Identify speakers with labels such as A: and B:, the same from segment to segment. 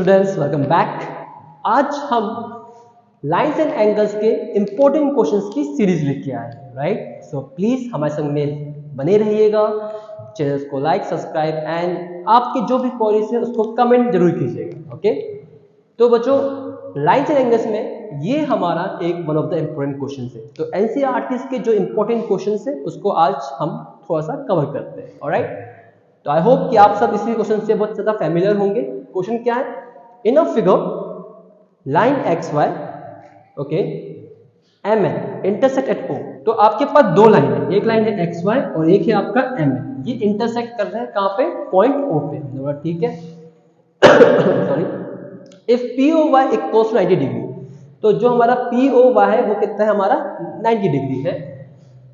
A: Students, welcome back. आज हम lines and angles के इंपॉर्टेंट क्वेश्चंस की सीरीज लेके आए हैं, राइट। सो प्लीज हमारे संग में बने रहिएगा, चैनल को लाइक, सब्सक्राइब एंड आपकी जो भी क्वेरीज है उसको कमेंट जरूर कीजिएगा, ओके। तो बच्चों, लाइंस एंड एंगल्स में ये हमारा एक one of the important question है। तो एनसीईआरटी के जो इंपॉर्टेंट क्वेश्चन है उसको आज हम थोड़ा सा कवर करते हैं, ऑलराइट। तो आई होप कि आप सब इसी क्वेश्चन से बहुत ज्यादा फैमिलियर होंगे। क्वेश्चन क्या है? In a figure line X Y, okay, M N intersect at O. तो आपके पास दो लाइन है, एक लाइन है एक्स वाई और एक है आपका एम एन। ये इंटरसेक्ट कर रहे हैं कहां पे? पॉइंट ओ पे। हमने बोला ठीक है। Sorry, if P O Y equals to 90 degree, तो जो हमारा पी ओ वाई है वो कितना है? हमारा 90 डिग्री है।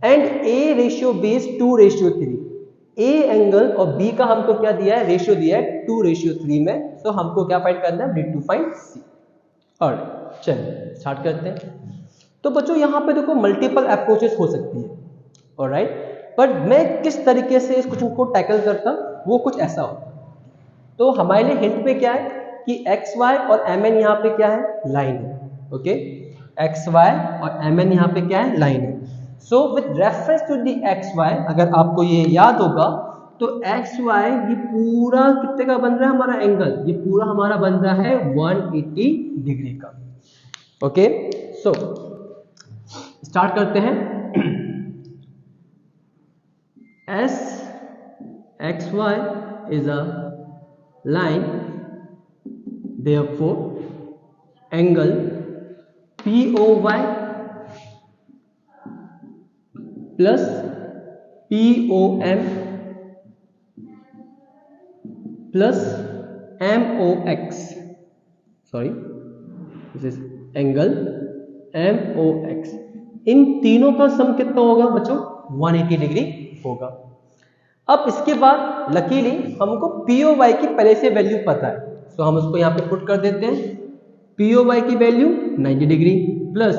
A: And A ratio B is 2:3। A angle और बी का हमको क्या दिया है? रेशियो दिया है 2:3 में। तो हमको क्या फाइंड करना है? नीड टू फाइंड सी। और चलिए स्टार्ट करते हैं। तो बच्चों यहाँ पे देखो मल्टीपल अप्रोचेस हो सकती है, ऑलराइट। पर मैं किस तरीके से इस क्वेश्चन को टैकल करता वो कुछ ऐसा होता। तो हमारे लिए हिंट पे क्या है कि एक्स वाई और एम एन यहाँ पे क्या है? लाइन है, ओके। एक्स वाई और एम एन यहाँ पे क्या है? लाइन है। So with reference to the X Y, अगर आपको ये याद होगा तो एक्स वाई ये पूरा कितने का बन रहा है हमारा एंगल? ये पूरा हमारा बन रहा है 180 डिग्री का, ओके। सो स्टार्ट करते हैं। As X Y is a line, therefore angle POY plus POM plus MOX, sorry, this is angle MOX। इन तीनों का सम कितना होगा बच्चों? 180 डिग्री होगा। अब इसके बाद लकीली हमको POY की पहले से वैल्यू पता है, तो हम उसको यहाँ पे पुट कर देते हैं। POY की value 90 degree plus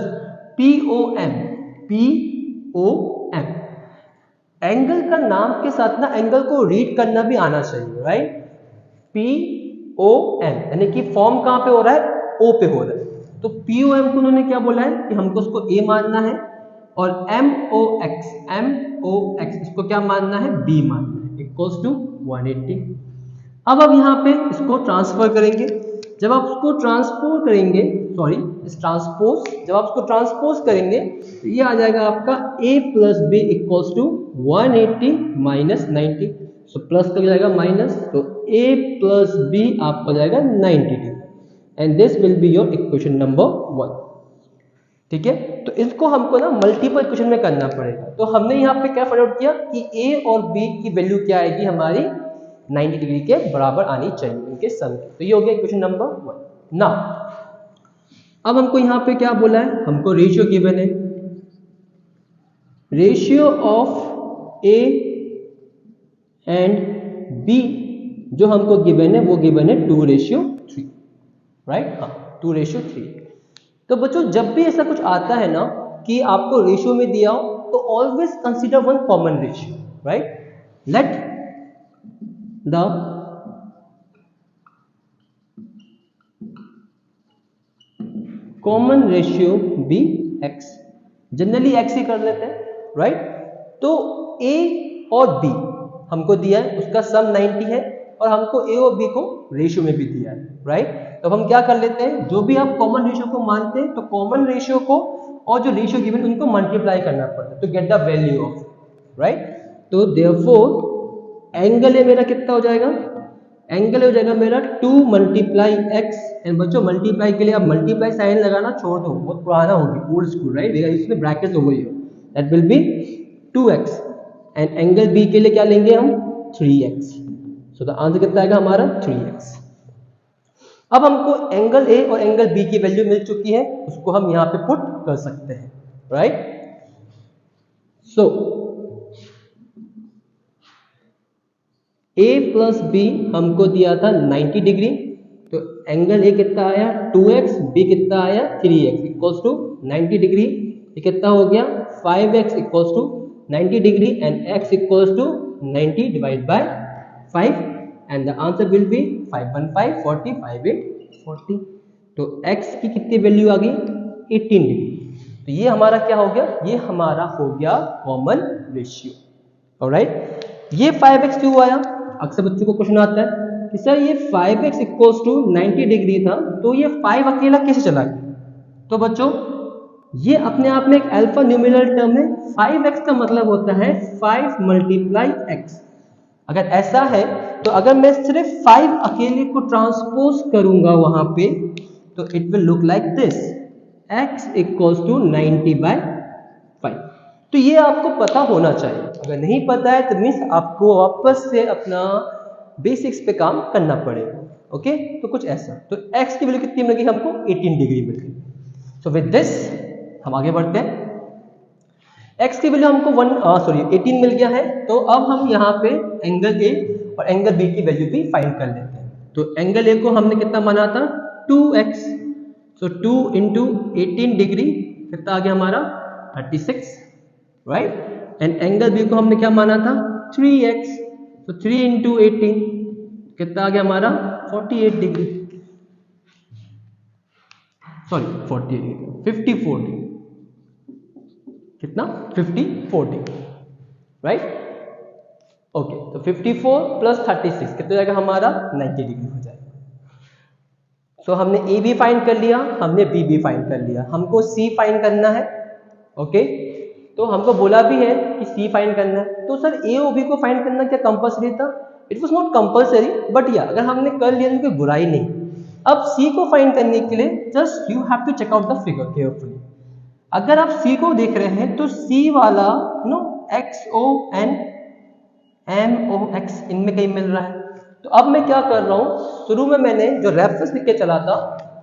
A: POM angle का नाम के साथ ना एंगल को रीड करना भी आना चाहिए, राइट। POM यानी कि फॉर्म कहां पे हो रहा है? O पे हो रहा है। तो POM को उन्होंने क्या बोला है कि हमको उसको A मानना है, और MOX इसको क्या मानना है? B मानना है, इक्वल्स टू 180। अब हम यहाँ पे इसको ट्रांसफर करेंगे। जब आप उसको ट्रांसपोज करेंगे, सॉरी जब आप उसको ट्रांसपोज करेंगे तो ये आ जाएगा आपका a plus B equals to 180 minus 90। So plus का जाएगा माइनस, तो a प्लस बी आपका जाएगा 90 degree, and this will be your equation number 1। ठीक है, तो इसको हमको ना मल्टीपल इक्वेशन में करना पड़ेगा। तो हमने यहाँ पे क्या फाइंड आउट किया कि a और b की वैल्यू क्या आएगी? हमारी 90 डिग्री के बराबर आनी चाहिए इनके सम की। तो ये हो गया इक्वेशन नंबर 1। नाउ अब हमको यहाँ पे क्या बोला है? हमको रेशियो गिवन है, ratio of A and B जो हमको गिवन है वो गिवन है 2:3, राइट। हाँ, 2:3। तो बच्चों जब भी ऐसा कुछ आता है ना कि आपको रेशियो में दिया हो, तो always consider one common ratio, right. Let the common ratio be X. Generally X ही कर लेते हैं, राइट। तो ए और बी हमको दिया है, उसका सम 90 है, और हमको ए और बी को रेशियो में भी दिया है, राइट। तो हम क्या कर लेते हैं? जो भी आप कॉमन रेशियो को मानते हैं तो कॉमन रेशियो को और जो रेशियो गिवन उनको मल्टीप्लाई करना पड़ता है to get the value of, right. तो देयरफॉर एंगल है मेरा कितना हो जाएगा? एंगल हो जाएगा मेरा 2 मल्टीप्लाई एक्स। एंड बच्चों मल्टीप्लाई के लिए आप मल्टीप्लाई साइन लगाना छोड़ दो, बहुत पुराना होगी, ओल्ड स्कूल, राइट। इसमें ब्रैकेट्स हो गई हो, that will be 2x। And angle B के लिए क्या लेंगे हम? 3x। सो द आंसर कितना आएगा हमारा? 3x। अब हमको एंगल ए और एंगल बी की वैल्यू मिल चुकी है, उसको हम यहाँ पे पुट कर सकते हैं, right. So a plus B हमको दिया था 90 डिग्री, तो एंगल ए कितना आया? 2x, बी कितना आया? 3x equals to 90 degree. ये कितना हो गया? 5x equals to 90 degree, and x equals to 90 divide by 5, and the answer will be 515 40 5 8 40, तो x की कितनी वैल्यू आ गई 18 डिग्री। तो ये हमारा क्या हो गया, ये हमारा हो गया कॉमन रेशियो। ऑलराइट, ये 5x क्यों आया, अक्सर बच्चों को क्वेश्चन आता है कि सर ये 5x इक्वल्स टू 90 डिग्री था, तो ये 5 अकेला कैसे चला गया। तो बच्चों ये अपने आप में एक अल्फा न्यूमेरल टर्म है। 5x का मतलब होता है 5 मल्टीप्लाई x। अगर ऐसा है तो अगर मैं सिर्फ 5 अकेले को ट्रांसपोज करूंगा वहां पे, तो it will look like this, x equals to 90/5। तो ये आपको पता होना चाहिए, अगर नहीं पता है तो मीन्स आपको वापस से अपना बेसिक्स पे काम करना पड़ेगा। ओके, तो कुछ ऐसा, तो x की वैल्यू कितनी मिल गई हमको 18 डिग्री मिल गई। सो विद दिस हम आगे बढ़ते हैं। x की वैल्यू हमको 18 मिल गया है, तो अब हम यहाँ पे एंगल A और एंगल B की वैल्यू भी फाइंड कर लेते हैं। तो एंगल A को हमने कितना माना था 2x, सो 2 इंटू 18 डिग्री कितना आ गया हमारा 36, राइट। एंड एंगल B को हमने क्या माना था 3x, तो 3 इंटू 18 कितना आ गया हमारा 48 डिग्री, सॉरी 48 डिग्री 54 डिग्री, कितना 54 डिग्री, राइट। ओके, तो 54 प्लस 36 कितना जाएगा हमारा 90 डिग्री हो जाएगा। सो हमने ए भी फाइंड कर लिया, हमने बी भी फाइंड कर लिया, हमको सी फाइंड करना है। ओके, तो हमको बोला भी है कि सी फाइंड करना है, तो सर ए और बी को फाइंड करना क्या कंपल्सरी था, it was not compulsory, but या अगर हमने कर लिया तो कोई बुराई नहीं। अब सी को फाइंड करने के लिए just you have to check out the figure carefully. अगर आप C को देख रहे हैं तो C वाला XON MOX इनमें कहीं मिल रहा है। तो अब मैं क्या कर रहा हूं, शुरू में मैंने जो रेफरेंस लिख के चला था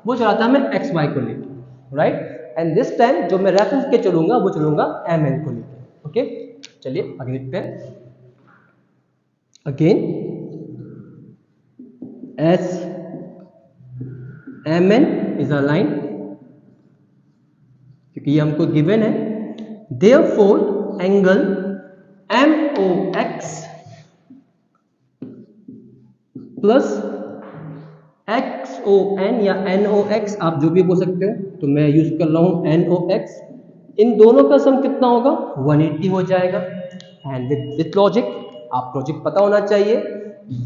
A: वो चला था मैं XY को लेके, राइट। एंड दिस टाइम जो मैं रेफरेंस के चलूंगा वो चलूंगा MN को लेके। ओके, चलिए आगे लिखते हैं। Again S MN is a line, क्योंकि ये हमको गिवन है। Therefore angle MOX plus XON या NOX, आप जो भी बोल सकते हैं, तो मैं यूज कर रहा हूं NOX, इन दोनों का सम कितना होगा 180 हो जाएगा। एंड विथ लॉजिक, आप लॉजिक पता होना चाहिए।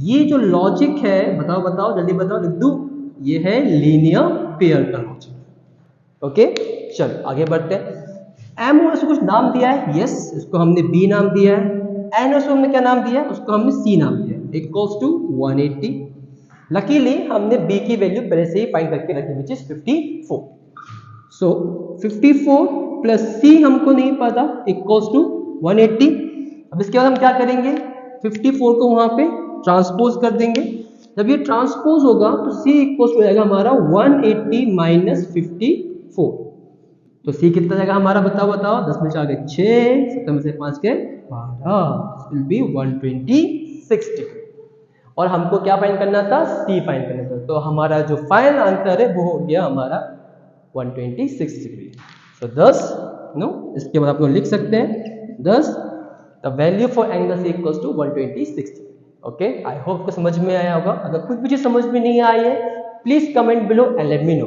A: ये जो लॉजिक है, बताओ बताओ जल्दी बताओ, लिख दूं, ये है लीनियर पेयर का लॉजिक। ओके, चलो आगे बढ़ते हैं। एम और इसको कुछ नाम दिया है, यस, इसको हमने बी नाम दिया है। एन और हमने क्या नाम दिया है, उसको हमने सी नाम दिया है, इक्वल्स टू 180। लकीली हमने बी की वैल्यू पहले से ही फाइंड करके रखी, विच इज 54। सो 54 प्लस सी हमको नहीं पता, इक्वल्स टू 180। अब इसके बाद हम क्या करेंगे, 54 को वहां पे ट्रांसपोज कर देंगे। जब ये ट्रांसपोज होगा तो C इक्वल्स हो जाएगा हमारा 180 माइनस 54। तो C कितना जाएगा हमारा, बताओ बताओ, 10 में 4 के 6, 7 में से 5 के 12, विल बी 126 डिग्री। और हमको क्या फाइंड करना था, C फाइंड करना था। तो हमारा जो फाइनल आंसर है वो हो गया हमारा 126 डिग्री। सो 10 नो, इसके बाद आप लोग लिख सकते हैं 10 the value for angle C equals to 126 degree. Okay, I hope को समझ में आया होगा। अगर कुछ भी चीज समझ में नहीं आई है, please comment below and let me know.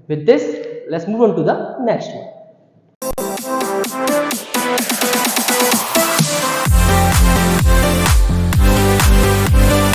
A: With this let's move on to the next one.